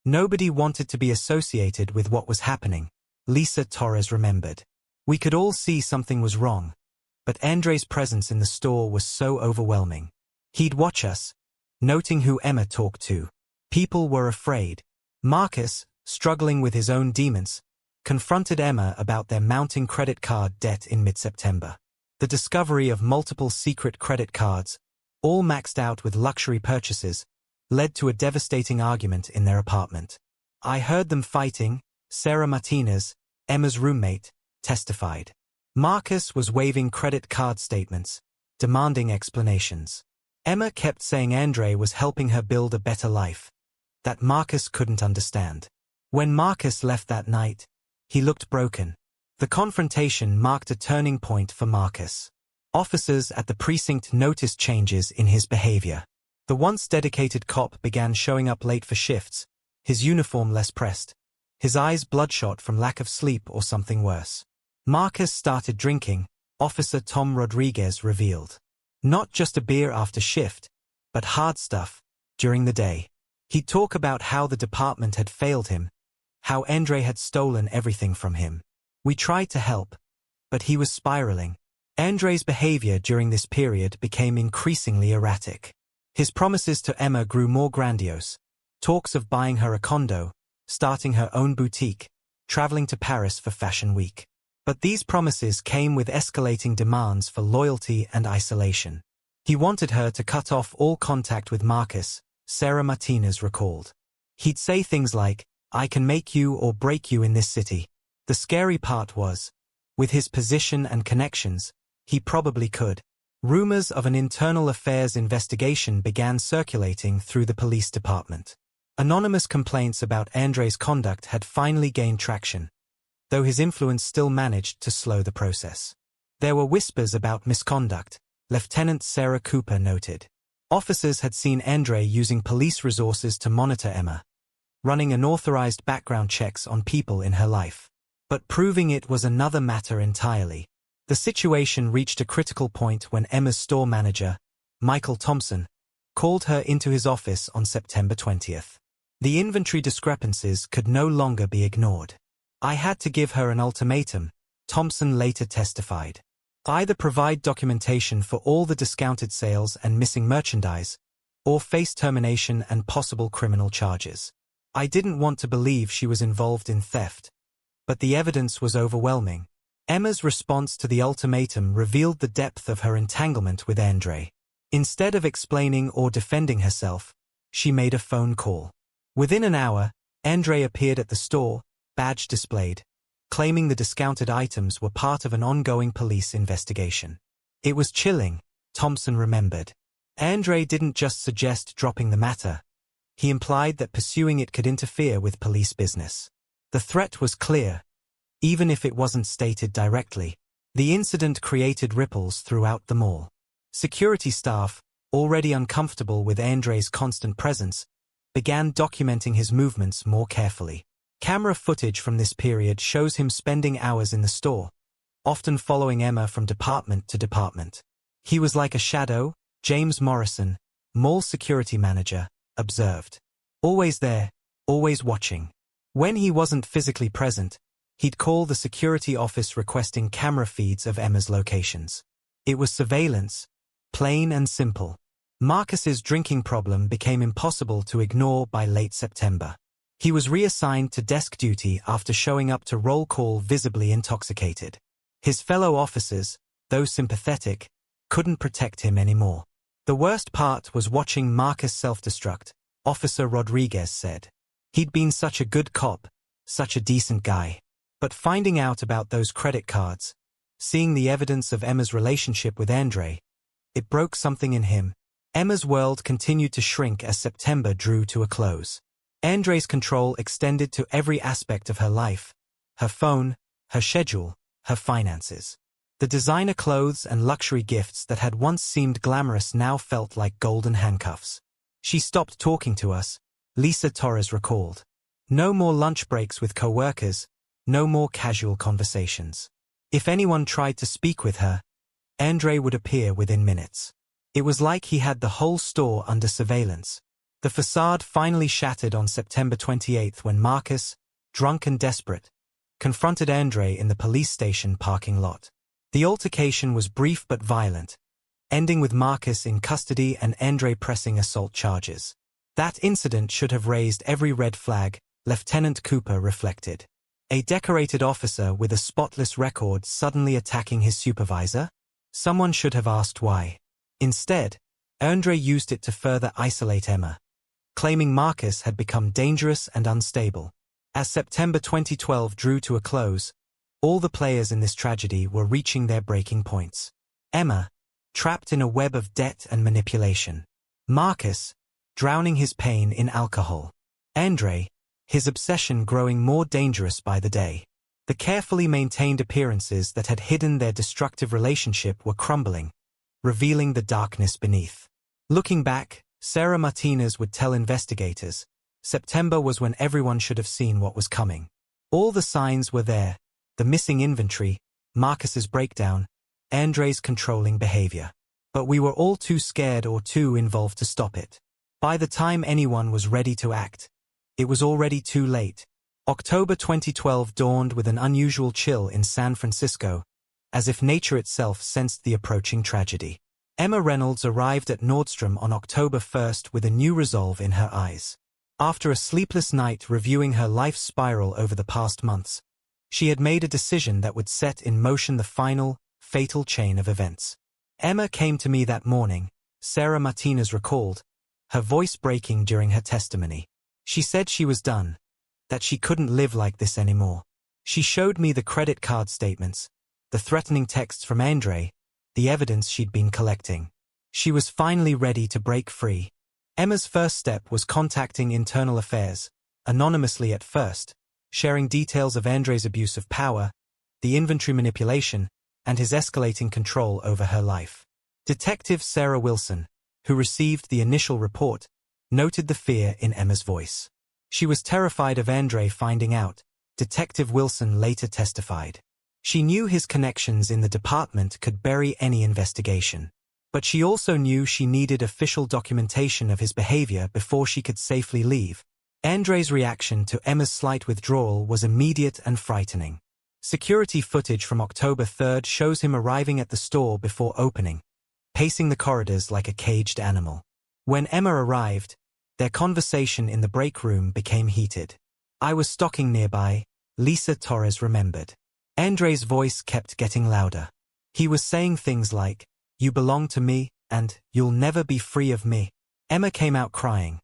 Nobody wanted to be associated with what was happening, Lisa Torres remembered. We could all see something was wrong, but Andre's presence in the store was so overwhelming. He'd watch us, noting who Emma talked to. People were afraid. Marcus, struggling with his own demons, confronted Emma about their mounting credit card debt in mid-September. The discovery of multiple secret credit cards, all maxed out with luxury purchases, led to a devastating argument in their apartment. I heard them fighting, Sarah Martinez, Emma's roommate, testified. Marcus was waving credit card statements, demanding explanations. Emma kept saying Andre was helping her build a better life, that Marcus couldn't understand. When Marcus left that night, he looked broken. The confrontation marked a turning point for Marcus. Officers at the precinct noticed changes in his behavior. The once dedicated cop began showing up late for shifts, his uniform less pressed, his eyes bloodshot from lack of sleep or something worse. Marcus started drinking, Officer Tom Rodriguez revealed. Not just a beer after shift, but hard stuff, during the day. He'd talk about how the department had failed him, how Andre had stolen everything from him. We tried to help, but he was spiraling. Andre's behavior during this period became increasingly erratic. His promises to Emma grew more grandiose, talks of buying her a condo, starting her own boutique, traveling to Paris for Fashion Week. But these promises came with escalating demands for loyalty and isolation. He wanted her to cut off all contact with Marcus, Sarah Martinez recalled. He'd say things like, "I can make you or break you in this city." The scary part was, with his position and connections, he probably could. Rumors of an internal affairs investigation began circulating through the police department. Anonymous complaints about Andre's conduct had finally gained traction, though his influence still managed to slow the process. There were whispers about misconduct, Lieutenant Sarah Cooper noted. Officers had seen Andre using police resources to monitor Emma, running unauthorized background checks on people in her life. But proving it was another matter entirely. The situation reached a critical point when Emma's store manager, Michael Thompson, called her into his office on September 20th. The inventory discrepancies could no longer be ignored. "I had to give her an ultimatum," Thompson later testified. "Either provide documentation for all the discounted sales and missing merchandise, or face termination and possible criminal charges. I didn't want to believe she was involved in theft, but the evidence was overwhelming." Emma's response to the ultimatum revealed the depth of her entanglement with Andre. Instead of explaining or defending herself, she made a phone call. Within an hour, Andre appeared at the store, badge displayed, claiming the discounted items were part of an ongoing police investigation. It was chilling, Thompson remembered. Andre didn't just suggest dropping the matter. He implied that pursuing it could interfere with police business. The threat was clear, even if it wasn't stated directly. The incident created ripples throughout the mall. Security staff, already uncomfortable with Andre's constant presence, began documenting his movements more carefully. Camera footage from this period shows him spending hours in the store, often following Emma from department to department. He was like a shadow, James Morrison, mall security manager, observed. Always there, always watching. When he wasn't physically present, he'd call the security office requesting camera feeds of Emma's locations. It was surveillance, plain and simple. Marcus's drinking problem became impossible to ignore by late September. He was reassigned to desk duty after showing up to roll call visibly intoxicated. His fellow officers, though sympathetic, couldn't protect him anymore. The worst part was watching Marcus self-destruct, Officer Rodriguez said. He'd been such a good cop, such a decent guy. But finding out about those credit cards, seeing the evidence of Emma's relationship with Andre, it broke something in him. Emma's world continued to shrink as September drew to a close. Andre's control extended to every aspect of her life, her phone, her schedule, her finances. The designer clothes and luxury gifts that had once seemed glamorous now felt like golden handcuffs. She stopped talking to us, Lisa Torres recalled. No more lunch breaks with co-workers, no more casual conversations. If anyone tried to speak with her, Andre would appear within minutes. It was like he had the whole store under surveillance. The facade finally shattered on September 28 when Marcus, drunk and desperate, confronted Andre in the police station parking lot. The altercation was brief but violent, ending with Marcus in custody and Andre pressing assault charges. That incident should have raised every red flag, Lieutenant Cooper reflected. A decorated officer with a spotless record suddenly attacking his supervisor? Someone should have asked why. Instead, Andre used it to further isolate Emma, claiming Marcus had become dangerous and unstable. As September 2012 drew to a close, all the players in this tragedy were reaching their breaking points. Emma, trapped in a web of debt and manipulation. Marcus, drowning his pain in alcohol. Andre, his obsession growing more dangerous by the day. The carefully maintained appearances that had hidden their destructive relationship were crumbling, revealing the darkness beneath. Looking back, Sarah Martinez would tell investigators, September was when everyone should have seen what was coming. All the signs were there, the missing inventory, Marcus's breakdown, Andre's controlling behavior. But we were all too scared or too involved to stop it. By the time anyone was ready to act, it was already too late. October 2012 dawned with an unusual chill in San Francisco, as if nature itself sensed the approaching tragedy. Emma Reynolds arrived at Nordstrom on October 1st with a new resolve in her eyes. After a sleepless night reviewing her life spiral over the past months, she had made a decision that would set in motion the final, fatal chain of events. Emma came to me that morning, Sarah Martinez recalled, her voice breaking during her testimony. She said she was done, that she couldn't live like this anymore. She showed me the credit card statements, the threatening texts from Andre, the evidence she'd been collecting. She was finally ready to break free. Emma's first step was contacting Internal Affairs, anonymously at first, sharing details of Andre's abuse of power, the inventory manipulation, and his escalating control over her life. Detective Sarah Wilson, who received the initial report, noted the fear in Emma's voice. She was terrified of Andre finding out, Detective Wilson later testified. She knew his connections in the department could bury any investigation. But she also knew she needed official documentation of his behavior before she could safely leave. Andre's reaction to Emma's slight withdrawal was immediate and frightening. Security footage from October 3rd shows him arriving at the store before opening, pacing the corridors like a caged animal. When Emma arrived, their conversation in the break room became heated. I was stocking nearby, Lisa Torres remembered. Andre's voice kept getting louder. He was saying things like, "You belong to me," and "You'll never be free of me." Emma came out crying,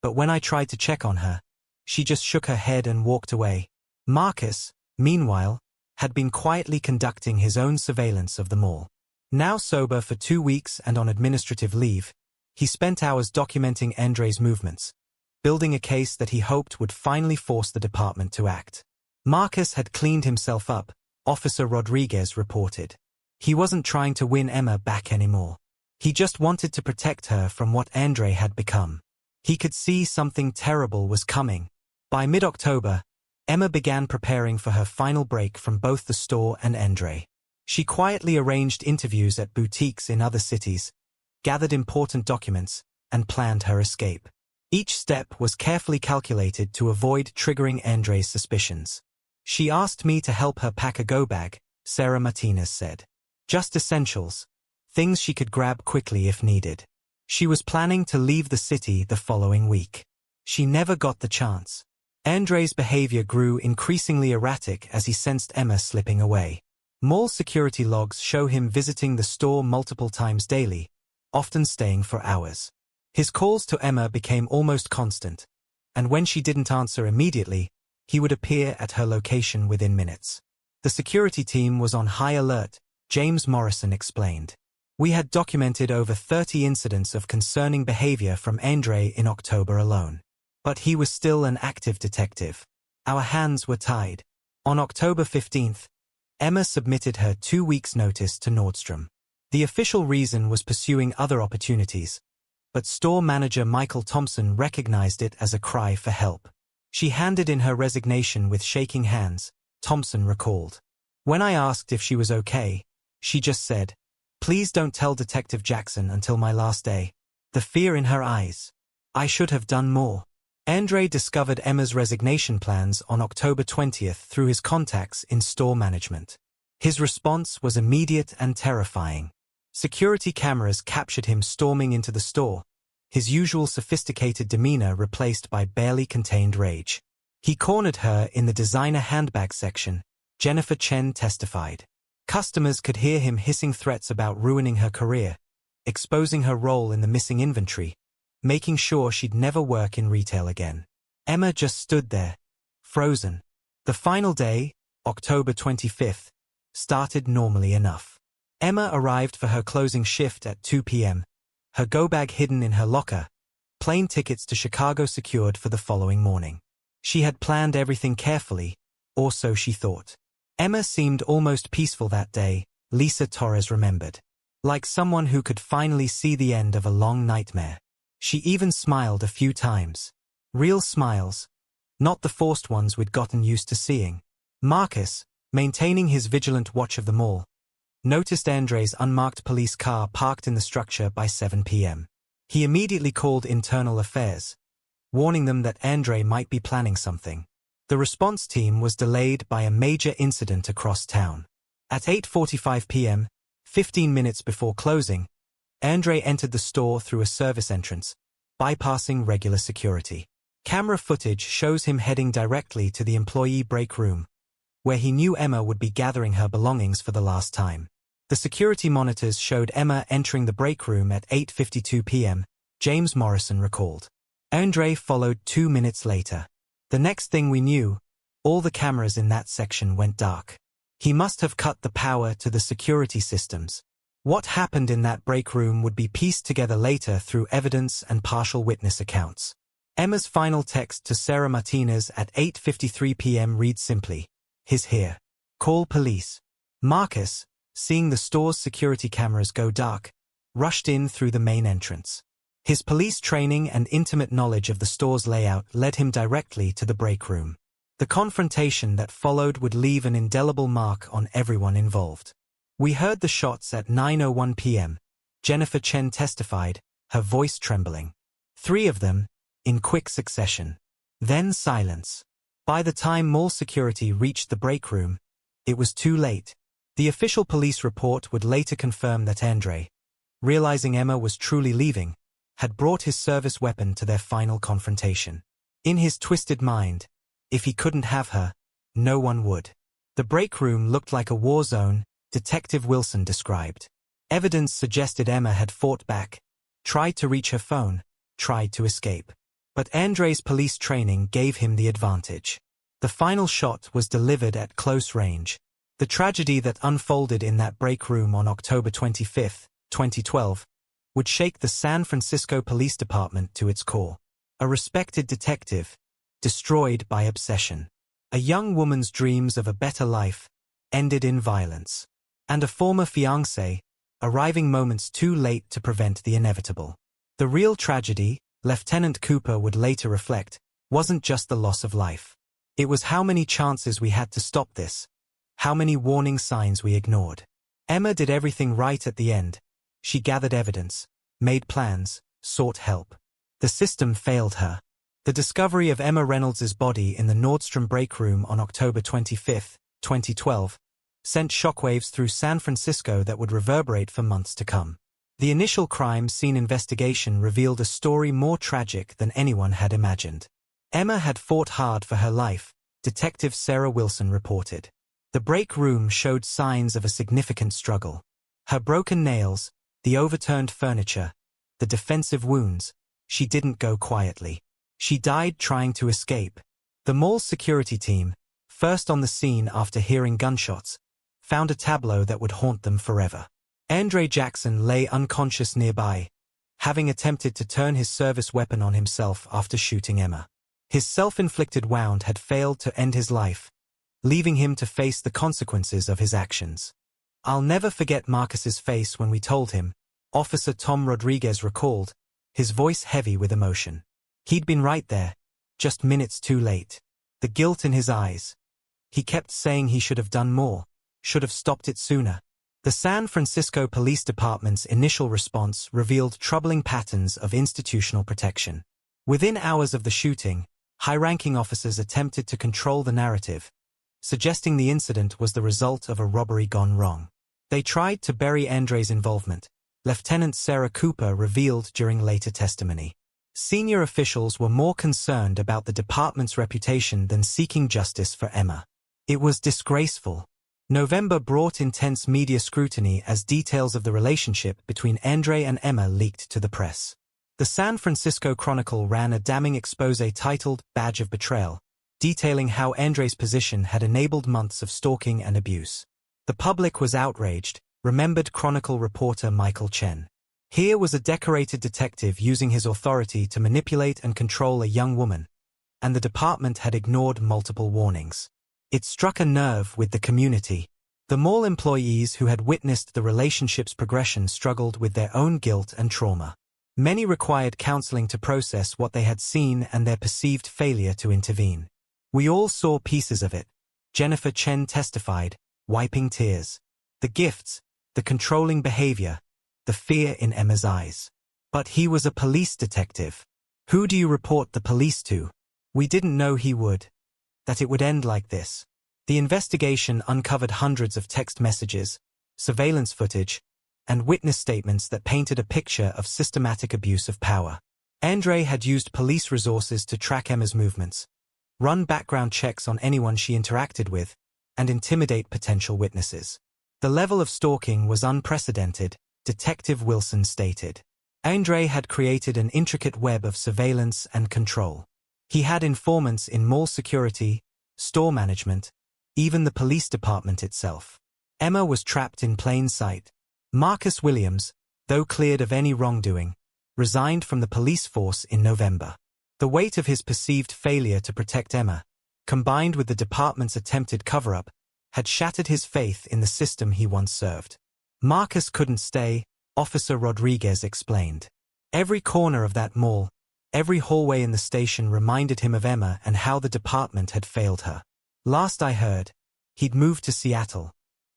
but when I tried to check on her, she just shook her head and walked away. Marcus, meanwhile, had been quietly conducting his own surveillance of them all. Now sober for 2 weeks and on administrative leave, he spent hours documenting Andre's movements, building a case that he hoped would finally force the department to act. Marcus had cleaned himself up, Officer Rodriguez reported. He wasn't trying to win Emma back anymore. He just wanted to protect her from what Andre had become. He could see something terrible was coming. By mid-October, Emma began preparing for her final break from both the store and Andre. She quietly arranged interviews at boutiques in other cities, gathered important documents, and planned her escape. Each step was carefully calculated to avoid triggering Andre's suspicions. She asked me to help her pack a go-bag, Sarah Martinez said. Just essentials, things she could grab quickly if needed. She was planning to leave the city the following week. She never got the chance. Andre's behavior grew increasingly erratic as he sensed Emma slipping away. Mall security logs show him visiting the store multiple times daily, often staying for hours. His calls to Emma became almost constant, and when she didn't answer immediately, he would appear at her location within minutes. The security team was on high alert, James Morrison explained. We had documented over 30 incidents of concerning behavior from Andre in October alone. But he was still an active detective. Our hands were tied. On October 15th, Emma submitted her 2 weeks' notice to Nordstrom. The official reason was pursuing other opportunities, but store manager Michael Thompson recognized it as a cry for help. She handed in her resignation with shaking hands, Thompson recalled. When I asked if she was okay, she just said, "Please don't tell Detective Jackson until my last day." The fear in her eyes. I should have done more. Andre discovered Emma's resignation plans on October 20th through his contacts in store management. His response was immediate and terrifying. Security cameras captured him storming into the store, his usual sophisticated demeanor replaced by barely contained rage. He cornered her in the designer handbag section, Jennifer Chen testified. Customers could hear him hissing threats about ruining her career, exposing her role in the missing inventory, making sure she'd never work in retail again. Emma just stood there, frozen. The final day, October 25th, started normally enough. Emma arrived for her closing shift at 2 p.m., her go-bag hidden in her locker, plane tickets to Chicago secured for the following morning. She had planned everything carefully, or so she thought. Emma seemed almost peaceful that day, Lisa Torres remembered. Like someone who could finally see the end of a long nightmare. She even smiled a few times. Real smiles, not the forced ones we'd gotten used to seeing. Marcus, maintaining his vigilant watch of them all, noticed Andre's unmarked police car parked in the structure by 7 p.m. He immediately called Internal Affairs, warning them that Andre might be planning something. The response team was delayed by a major incident across town. At 8:45 p.m., 15 minutes before closing, Andre entered the store through a service entrance, bypassing regular security. Camera footage shows him heading directly to the employee break room, where he knew Emma would be gathering her belongings for the last time. The security monitors showed Emma entering the break room at 8:52 p.m., James Morrison recalled. Andre followed 2 minutes later. The next thing we knew, all the cameras in that section went dark. He must have cut the power to the security systems. What happened in that break room would be pieced together later through evidence and partial witness accounts. Emma's final text to Sarah Martinez at 8:53 p.m. reads simply, "He's here. Call police." Marcus, seeing the store's security cameras go dark, rushed in through the main entrance. His police training and intimate knowledge of the store's layout led him directly to the break room. The confrontation that followed would leave an indelible mark on everyone involved. "We heard the shots at 9:01 p.m., Jennifer Chen testified, her voice trembling. 3 of them, in quick succession. Then silence. By the time mall security reached the break room, it was too late. The official police report would later confirm that Andre, realizing Emma was truly leaving, had brought his service weapon to their final confrontation. In his twisted mind, if he couldn't have her, no one would. The break room looked like a war zone, Detective Wilson described. Evidence suggested Emma had fought back, tried to reach her phone, tried to escape. But Andre's police training gave him the advantage. The final shot was delivered at close range. The tragedy that unfolded in that break room on October 25, 2012, would shake the San Francisco Police Department to its core. A respected detective, destroyed by obsession. A young woman's dreams of a better life ended in violence. And a former fiancé, arriving moments too late to prevent the inevitable. The real tragedy, Lieutenant Cooper would later reflect, wasn't just the loss of life. It was how many chances we had to stop this, how many warning signs we ignored. Emma did everything right at the end. She gathered evidence, made plans, sought help. The system failed her. The discovery of Emma Reynolds' body in the Nordstrom break room on October 25, 2012, sent shockwaves through San Francisco that would reverberate for months to come. The initial crime scene investigation revealed a story more tragic than anyone had imagined. Emma had fought hard for her life, Detective Sarah Wilson reported. The break room showed signs of a significant struggle. Her broken nails, the overturned furniture, the defensive wounds, she didn't go quietly. She died trying to escape. The mall's security team, first on the scene after hearing gunshots, found a tableau that would haunt them forever. Andre Jackson lay unconscious nearby, having attempted to turn his service weapon on himself after shooting Emma. His self-inflicted wound had failed to end his life, leaving him to face the consequences of his actions. "I'll never forget Marcus's face when we told him," Officer Tom Rodriguez recalled, his voice heavy with emotion. He'd been right there, just minutes too late. The guilt in his eyes. He kept saying he should have done more, should have stopped it sooner. The San Francisco Police Department's initial response revealed troubling patterns of institutional protection. Within hours of the shooting, high-ranking officers attempted to control the narrative, suggesting the incident was the result of a robbery gone wrong. They tried to bury Andre's involvement, Lieutenant Sarah Cooper revealed during later testimony. Senior officials were more concerned about the department's reputation than seeking justice for Emma. It was disgraceful. November brought intense media scrutiny as details of the relationship between Andre and Emma leaked to the press. The San Francisco Chronicle ran a damning exposé titled Badge of Betrayal, detailing how Andre's position had enabled months of stalking and abuse. The public was outraged, remembered Chronicle reporter Michael Chen. Here was a decorated detective using his authority to manipulate and control a young woman, and the department had ignored multiple warnings. It struck a nerve with the community. The mall employees who had witnessed the relationship's progression struggled with their own guilt and trauma. Many required counseling to process what they had seen and their perceived failure to intervene. "We all saw pieces of it," Jennifer Chen testified, wiping tears. The gifts, the controlling behavior, the fear in Emma's eyes. "But he was a police detective. Who do you report the police to? We didn't know he would. That it would end like this." The investigation uncovered hundreds of text messages, surveillance footage, and witness statements that painted a picture of systematic abuse of power. Andre had used police resources to track Emma's movements, run background checks on anyone she interacted with, and intimidate potential witnesses. The level of stalking was unprecedented, Detective Wilson stated. Andre had created an intricate web of surveillance and control. He had informants in mall security, store management, even the police department itself. Emma was trapped in plain sight. Marcus Williams, though cleared of any wrongdoing, resigned from the police force in November. The weight of his perceived failure to protect Emma, combined with the department's attempted cover-up, had shattered his faith in the system he once served. Marcus couldn't stay, Officer Rodriguez explained. Every corner of that mall, every hallway in the station reminded him of Emma and how the department had failed her. Last I heard, he'd moved to Seattle,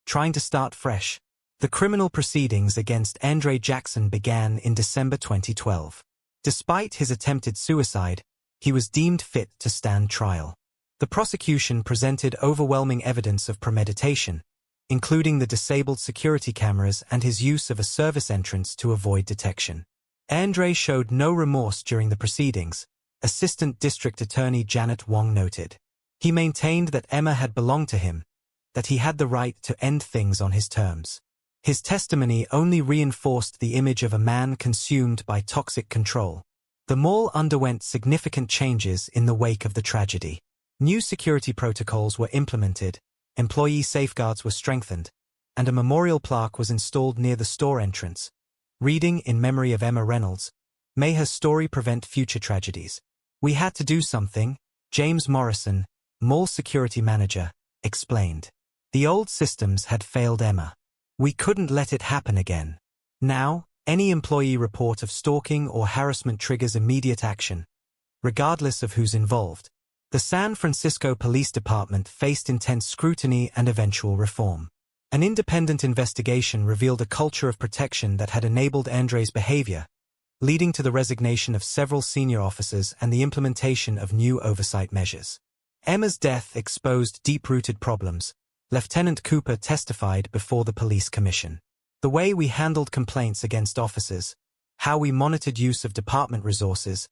trying to start fresh. The criminal proceedings against Andre Jackson began in December 2012. Despite his attempted suicide, he was deemed fit to stand trial. The prosecution presented overwhelming evidence of premeditation, including the disabled security cameras and his use of a service entrance to avoid detection. Andre showed no remorse during the proceedings, Assistant District Attorney Janet Wong noted. He maintained that Emma had belonged to him, that he had the right to end things on his terms. His testimony only reinforced the image of a man consumed by toxic control. The mall underwent significant changes in the wake of the tragedy. New security protocols were implemented, employee safeguards were strengthened, and a memorial plaque was installed near the store entrance, reading in memory of Emma Reynolds, "May her story prevent future tragedies." "We had to do something," James Morrison, mall security manager, explained. "The old systems had failed Emma. We couldn't let it happen again. Now, any employee report of stalking or harassment triggers immediate action, regardless of who's involved." The San Francisco Police Department faced intense scrutiny and eventual reform. An independent investigation revealed a culture of protection that had enabled Andre's behavior, leading to the resignation of several senior officers and the implementation of new oversight measures. Emma's death exposed deep-rooted problems, Lieutenant Cooper testified before the police commission. "The way we handled complaints against officers, how we monitored use of department resources,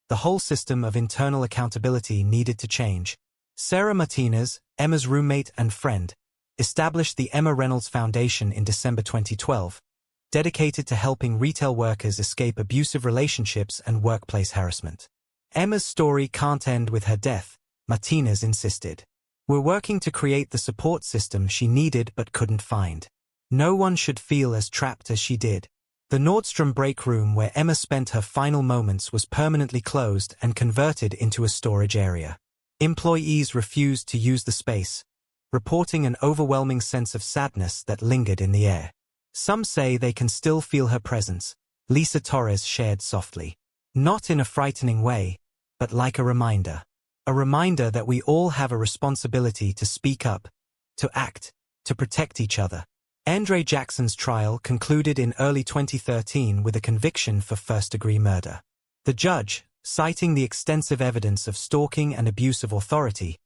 the whole system of internal accountability needed to change." Sarah Martinez, Emma's roommate and friend, established the Emma Reynolds Foundation in December 2012, dedicated to helping retail workers escape abusive relationships and workplace harassment. "Emma's story can't end with her death," Martinez insisted. "We're working to create the support system she needed but couldn't find. No one should feel as trapped as she did." The Nordstrom break room where Emma spent her final moments was permanently closed and converted into a storage area. Employees refused to use the space, reporting an overwhelming sense of sadness that lingered in the air. "Some say they can still feel her presence," Lisa Torres shared softly. "Not in a frightening way, but like a reminder. A reminder that we all have a responsibility to speak up, to act, to protect each other." Andre Jackson's trial concluded in early 2013 with a conviction for first-degree murder. The judge, citing the extensive evidence of stalking and abuse of authority,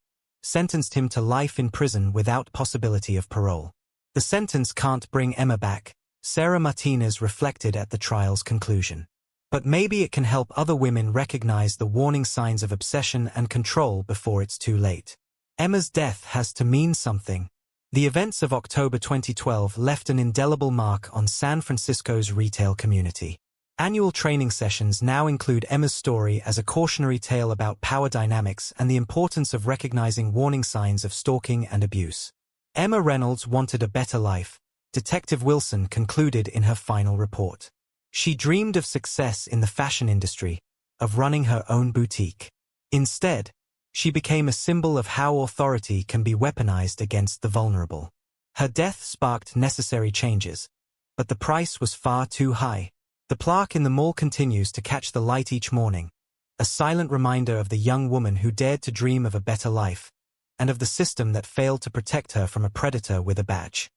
sentenced him to life in prison without possibility of parole. "The sentence can't bring Emma back," Sarah Martinez reflected at the trial's conclusion. "But maybe it can help other women recognize the warning signs of obsession and control before it's too late." Emma's death has to mean something. The events of October 2012 left an indelible mark on San Francisco's retail community. Annual training sessions now include Emma's story as a cautionary tale about power dynamics and the importance of recognizing warning signs of stalking and abuse. Emma Reynolds wanted a better life, Detective Wilson concluded in her final report. She dreamed of success in the fashion industry, of running her own boutique. Instead, she became a symbol of how authority can be weaponized against the vulnerable. Her death sparked necessary changes, but the price was far too high. The plaque in the mall continues to catch the light each morning, a silent reminder of the young woman who dared to dream of a better life, and of the system that failed to protect her from a predator with a badge.